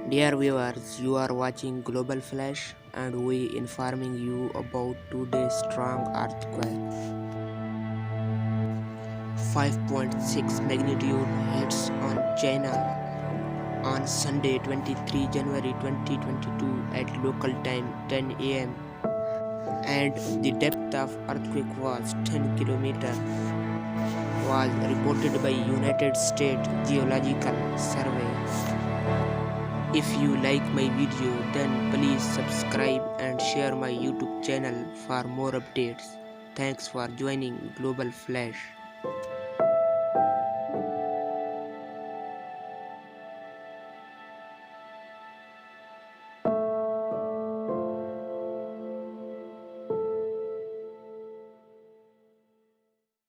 Dear viewers, you are watching Global Flash and we informing you about today's strong earthquake. 5.6 magnitude hits on China on Sunday 23 January 2022 at local time 10 am, and the depth of earthquake was 10 km, was reported by United States Geological Survey. If you like my video, then please subscribe and share my YouTube channel for more updates. Thanks for joining Global Flash.